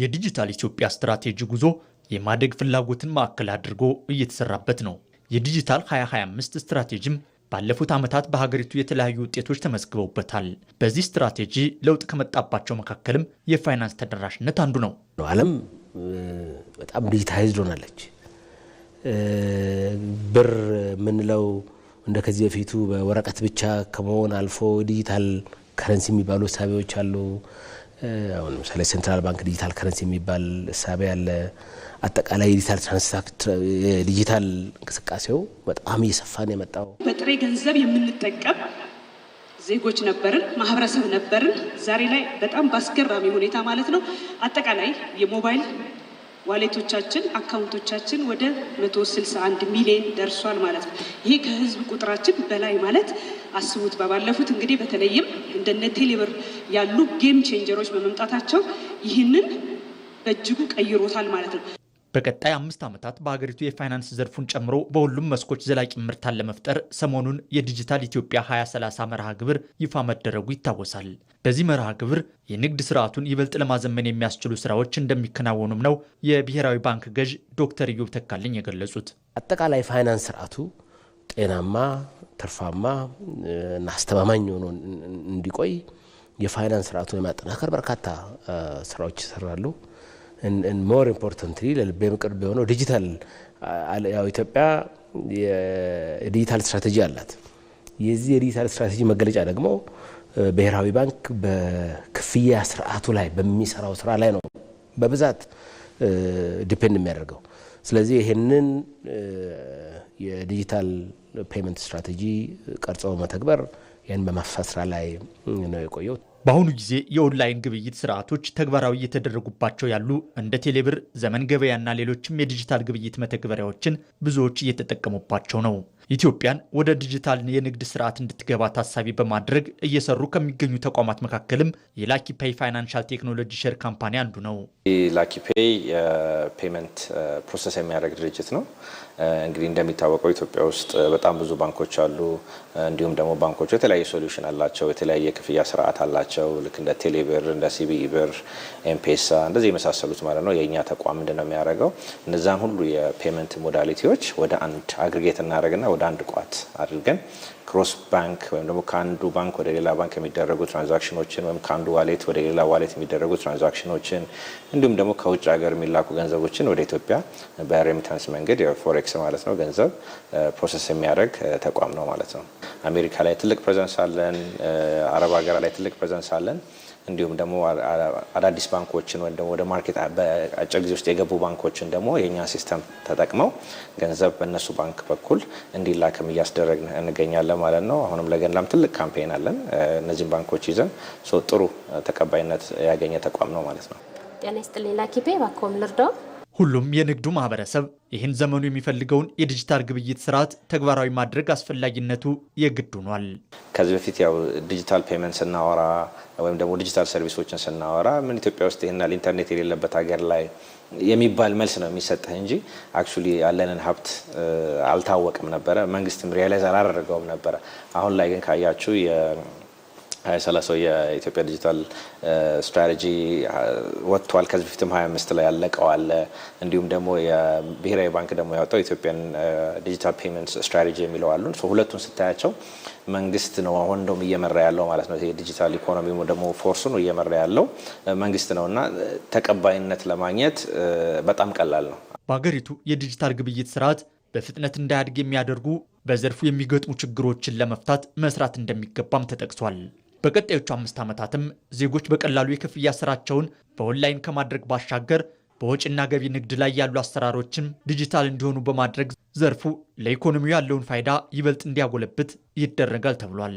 የዲጂታል ኢትዮጵያ ስትራቴጂ ጉዞ የማደግ ፍላጎትን ማዕከል አድርጎ እየተሰራበት ነው። የዲጂታል 2025 ስትራቴጂም ባለፉት ዓመታት በሀገሪቱ የተለያዩ ውጤቶች ተመዝግበውበታል። በዚህ ስትራቴጂ ለውጥ ከመጣባቸው መካከልም የፋይናንስ ተደራሽነት አንዱ ነው። ዓለም በጣም ዲጂታይዝድ ሆናለች። ብር ምንለው እንደ ከዚህ በፊቱ በወረቀት ብቻ ከመሆን አልፎ ዲጂታል ከረንሲ የሚባሉ ሳቢዎች አሉ። አሁን ለምሳሌ ሴንትራል ባንክ ዲጂታል ከረንሲ የሚባል ሳቢ አለ። አጠቃላይ ዲጂታል እንቅስቃሴው በጣም እየሰፋን የመጣው በጥሬ ገንዘብ የምንጠቀም ዜጎች ነበርን፣ ማህበረሰብ ነበርን። ዛሬ ላይ በጣም ባስገራሚ ሁኔታ ማለት ነው አጠቃላይ የሞባይል ዋሌቶቻችን አካውንቶቻችን ወደ 161 ሚሊዮን ደርሷል ማለት ነው። ይሄ ከህዝብ ቁጥራችን በላይ ማለት አስቡት። ባለፉት እንግዲህ በተለይም እንደነ ቴሌብር ያሉ ጌም ቼንጀሮች በመምጣታቸው ይህንን በእጅጉ ቀይሮታል ማለት ነው። በቀጣይ 5 ዓመታት በሀገሪቱ የፋይናንስ ዘርፉን ጨምሮ በሁሉም መስኮች ዘላቂ ምርታን ለመፍጠር ሰሞኑን የዲጂታል ኢትዮጵያ 2030 መርሃ ግብር ይፋ መደረጉ ይታወሳል። በዚህ መርሃ ግብር የንግድ ስርዓቱን ይበልጥ ለማዘመን የሚያስችሉ ስራዎች እንደሚከናወኑም ነው የብሔራዊ ባንክ ገዥ ዶክተር ኢዮብ ተካልኝ የገለጹት። አጠቃላይ ፋይናንስ ስርዓቱ ጤናማ፣ ትርፋማ እና አስተማማኝ ሆኖ እንዲቆይ የፋይናንስ ስርዓቱን የማጠናከር በርካታ ስራዎች ይሰራሉ። and more importantly ለልቤም ቅርብ የሆነው ዲጂታል ያው ኢትዮጵያ የዲጂታል ስትራቴጂ አላት። የዚህ የዲጂታል ስትራቴጂ መገለጫ ደግሞ ብሔራዊ ባንክ በክፍያ ስርዓቱ ላይ በሚሰራው ስራ ላይ ነው በብዛት ዲፔንድ የሚያደርገው። ስለዚህ ይሄንን የዲጂታል ፔመንት ስትራቴጂ ቀርጾ መተግበር ያን በማስፋት ስራ ላይ ነው የቆየው። በአሁኑ ጊዜ የኦንላይን ግብይት ስርዓቶች ተግባራዊ እየተደረጉባቸው ያሉ እንደ ቴሌብር፣ ዘመን ገበያና ሌሎችም የዲጂታል ግብይት መተግበሪያዎችን ብዙዎች እየተጠቀሙባቸው ነው። ኢትዮጵያን ወደ ዲጂታል የንግድ ስርዓት እንድትገባ ታሳቢ በማድረግ እየሰሩ ከሚገኙ ተቋማት መካከልም የላኪፔይ ፋይናንሻል ቴክኖሎጂ ሼር ካምፓኒ አንዱ ነው። ላኪፔይ የፔመንት ፕሮሰስ የሚያደርግ ድርጅት ነው። እንግዲህ እንደሚታወቀው ኢትዮጵያ ውስጥ በጣም ብዙ ባንኮች አሉ። እንዲሁም ደግሞ ባንኮቹ የተለያየ ሶሉሽን አላቸው፣ የተለያየ ክፍያ ስርዓት አላቸው። ልክ እንደ ቴሌብር፣ እንደ ሲቢኢ ብር፣ ኤምፔሳ እንደዚህ የመሳሰሉት ማለት ነው። የእኛ ተቋም ምንድነው የሚያደርገው? እነዛን ሁሉ የፔመንት ሞዳሊቲዎች ወደ አንድ አግሪጌት እናደርግና ወደ አንድ ቋት አድርገን ክሮስ ባንክ ወይም ደግሞ ከአንዱ ባንክ ወደ ሌላ ባንክ የሚደረጉ ትራንዛክሽኖችን ወይም ከአንዱ ዋሌት ወደ ሌላ ዋሌት የሚደረጉ ትራንዛክሽኖችን እንዲሁም ደግሞ ከውጭ ሀገር የሚላኩ ገንዘቦችን ወደ ኢትዮጵያ በሬሚታንስ መንገድ የፎሬክስ ማለት ነው ገንዘብ ፕሮሰስ የሚያደርግ ተቋም ነው ማለት ነው። አሜሪካ ላይ ትልቅ ፕሬዘንስ አለን። አረብ ሀገራት ላይ ትልቅ ፕሬዘንስ አለን። እንዲሁም ደግሞ አዳዲስ ባንኮችን ወይም ደግሞ ወደ ማርኬት በአጭር ጊዜ ውስጥ የገቡ ባንኮችን ደግሞ የኛ ሲስተም ተጠቅመው ገንዘብ በእነሱ ባንክ በኩል እንዲላክም እያስደረግን እንገኛለን ማለት ነው። አሁንም ለገናም ትልቅ ካምፔን አለን። እነዚህን ባንኮች ይዘን ጥሩ ተቀባይነት ያገኘ ተቋም ነው ማለት ነው። ጤና ይስጥልኝ። ላኪፔይ ባኮም ልርዶ ሁሉም የንግዱ ማህበረሰብ ይህን ዘመኑ የሚፈልገውን የዲጂታል ግብይት ስርዓት ተግባራዊ ማድረግ አስፈላጊነቱ የግድ ሆኗል። ከዚህ በፊት ያው ዲጂታል ፔመንት ስናወራ ወይም ደግሞ ዲጂታል ሰርቪሶችን ስናወራ ምን ኢትዮጵያ ውስጥ ይሄናል ኢንተርኔት የሌለበት ሀገር ላይ የሚባል መልስ ነው የሚሰጥህ እንጂ አክቹሊ ያለንን ሀብት አልታወቅም ነበረ። መንግስትም ሪያላይዝ አላደረገውም ነበረ። አሁን ላይ ግን ካያችሁ 2030 የኢትዮጵያ ዲጂታል ስትራቴጂ ወጥቷል። ከዚህ በፊትም 25 ላይ ያለቀው አለ። እንዲሁም ደግሞ የብሔራዊ ባንክ ደግሞ ያወጣው ኢትዮጵያን ዲጂታል ፔመንት ስትራቴጂ የሚለው አሉ። ሁለቱን ስታያቸው መንግስት ነው አሁን እንደውም እየመራ ያለው ማለት ነው። ይሄ ዲጂታል ኢኮኖሚ ደግሞ ፎርሱን እየመራ ያለው መንግስት ነውና ተቀባይነት ለማግኘት በጣም ቀላል ነው። በሀገሪቱ የዲጂታል ግብይት ስርዓት በፍጥነት እንዳያድግ የሚያደርጉ በዘርፉ የሚገጥሙ ችግሮችን ለመፍታት መስራት እንደሚገባም ተጠቅሷል። በቀጣዮቹ 5 ዓመታትም ዜጎች በቀላሉ የክፍያ ስራቸውን በኦንላይን ከማድረግ ባሻገር በወጪና ገቢ ንግድ ላይ ያሉ አሰራሮችም ዲጂታል እንዲሆኑ በማድረግ ዘርፉ ለኢኮኖሚው ያለውን ፋይዳ ይበልጥ እንዲያጎለብት ይደረጋል ተብሏል።